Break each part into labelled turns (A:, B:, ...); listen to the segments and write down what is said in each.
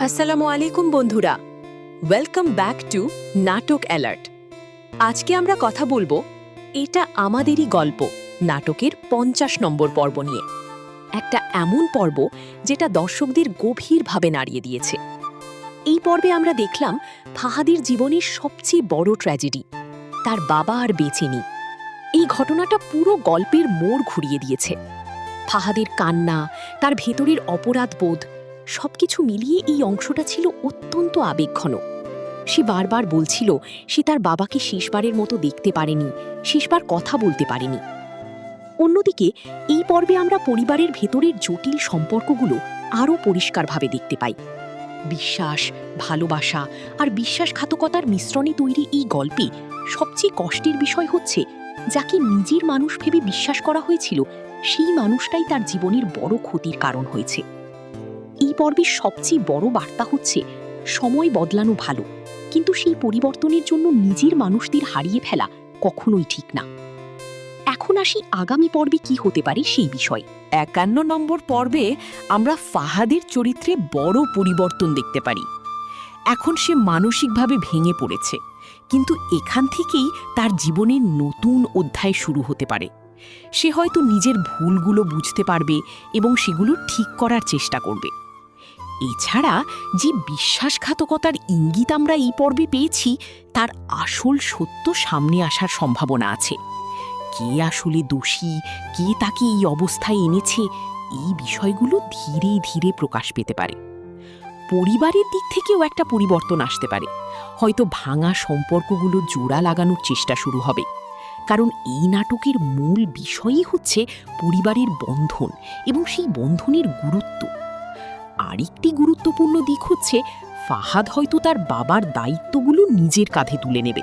A: আসসালামু আলাইকুম বন্ধুরা, ওয়েলকাম ব্যাক টু নাটক অ্যালার্ট। আজকে আমরা কথা বলবো এটা আমাদেরই গল্প নাটকের ৫০ নম্বর পর্ব নিয়ে। একটা এমন পর্ব যেটা দর্শকদের গভীরভাবে নাড়িয়ে দিয়েছে। এই পর্বে আমরা দেখলাম ফাহাদের জীবনের সবচেয়ে বড় ট্র্যাজেডি, তার বাবা আর বেঁচে নেই। এই ঘটনাটা পুরো গল্পের মোড় ঘুরিয়ে দিয়েছে। ফাহাদের কান্না, তার ভেতরের অপরাধবোধ, সবকিছু মিলিয়ে এই অংশটা ছিল অত্যন্ত আবেগঘন। সে বারবার বলছিল সে তার বাবাকে শেষবারের মতো দেখতে পারেনি, শেষবার কথা বলতে পারেনি। অন্যদিকে এই পর্বে আমরা পরিবারের ভেতরের জটিল সম্পর্কগুলো আরও পরিষ্কারভাবে দেখতে পাই। বিশ্বাস, ভালোবাসা আর বিশ্বাসঘাতকতার মিশ্রণে তৈরি এই গল্পে সবচেয়ে কষ্টের বিষয় হচ্ছে, যাকে নিজের মানুষ ভেবে বিশ্বাস করা হয়েছিল সেই মানুষটাই তার জীবনের বড় ক্ষতির কারণ হয়েছে। এই পর্বের সবচেয়ে বড় বার্তা হচ্ছে, সময় বদলানো ভালো, কিন্তু সেই পরিবর্তনের জন্য নিজের মানুষদের হারিয়ে ফেলা কখনোই ঠিক না। এখন আসি আগামী পর্বে কি হতে পারে সেই বিষয়ে।
B: ৫১ নম্বর পর্বে আমরা ফাহাদের চরিত্রে বড় পরিবর্তন দেখতে পারি। এখন সে মানসিকভাবে ভেঙে পড়েছে, কিন্তু এখান থেকেই তার জীবনের নতুন অধ্যায় শুরু হতে পারে। সে হয়তো নিজের ভুলগুলো বুঝতে পারবে এবং সেগুলো ঠিক করার চেষ্টা করবে। এছাড়া যে বিশ্বাসঘাতকতার ইঙ্গিত আমরা এই পর্বে পেয়েছি, তার আসল সত্য সামনে আসার সম্ভাবনা আছে। কে আসলে দোষী, কে তাকে এই অবস্থায় এনেছে, এই বিষয়গুলো ধীরে ধীরে প্রকাশ পেতে পারে। পরিবারের দিক থেকেও একটা পরিবর্তন আসতে পারে। হয়তো ভাঙা সম্পর্কগুলো জোড়া লাগানোর চেষ্টা শুরু হবে, কারণ এই নাটকের মূল বিষয়ই হচ্ছে পরিবারের বন্ধন এবং সেই বন্ধনের গুরুত্ব। আরেকটি গুরুত্বপূর্ণ দিক হচ্ছে, ফাহাদ হয়তো তার বাবার দায়িত্বগুলো নিজের কাঁধে তুলে নেবে,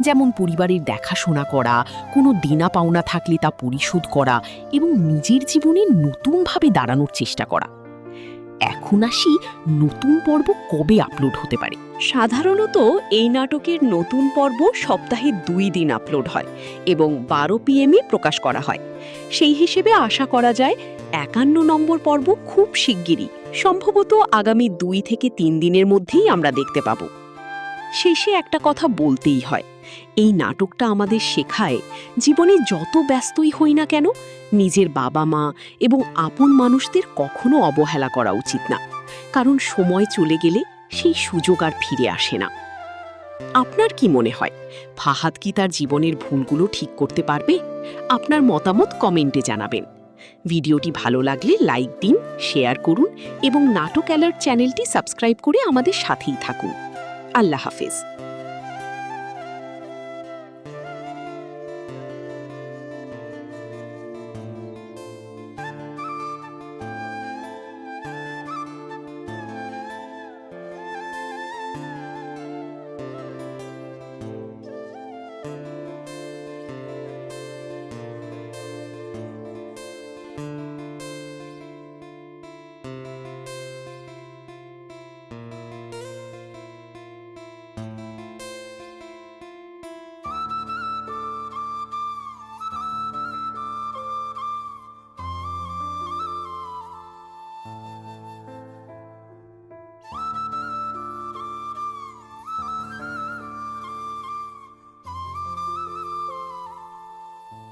B: যেমন পরিবারের দেখাশোনা করা, কোনো দেনা পাওনা থাকলে তা পরিশোধ করা এবং নিজের জীবনে নতুনভাবে দাঁড়ানোর চেষ্টা করা। এখন আসি, নতুন পর্ব কবে আপলোড হতে পারে?
A: সাধারণত এই নাটকের নতুন পর্ব সপ্তাহে ২ দিন আপলোড হয় এবং ১২ PM প্রকাশ করা হয়। সেই হিসেবে আশা করা যায় ৫১ নম্বর পর্ব খুব শিগগিরই, সম্ভবত আগামী ২ থেকে ৩ দিনের মধ্যেই আমরা দেখতে পাব। শেষে একটা কথা বলতেই হয়, এই নাটকটা আমাদের শেখায়, জীবনে যত ব্যস্তই হই না কেন, নিজের বাবা মা এবং আপন মানুষদের কখনো অবহেলা করা উচিত না, কারণ সময় চলে গেলে সেই সুযোগ আর ফিরে আসে না। আপনার কি মনে হয়, ফাহাদ কি তার জীবনের ভুলগুলো ঠিক করতে পারবে? আপনার মতামত কমেন্টে জানাবেন। ভিডিওটি ভালো লাগলে লাইক দিন, শেয়ার করুন এবং নাটক অ্যালার্ট চ্যানেলটি সাবস্ক্রাইব করে আমাদের সাথেই থাকুন। আল্লাহ হাফেজ।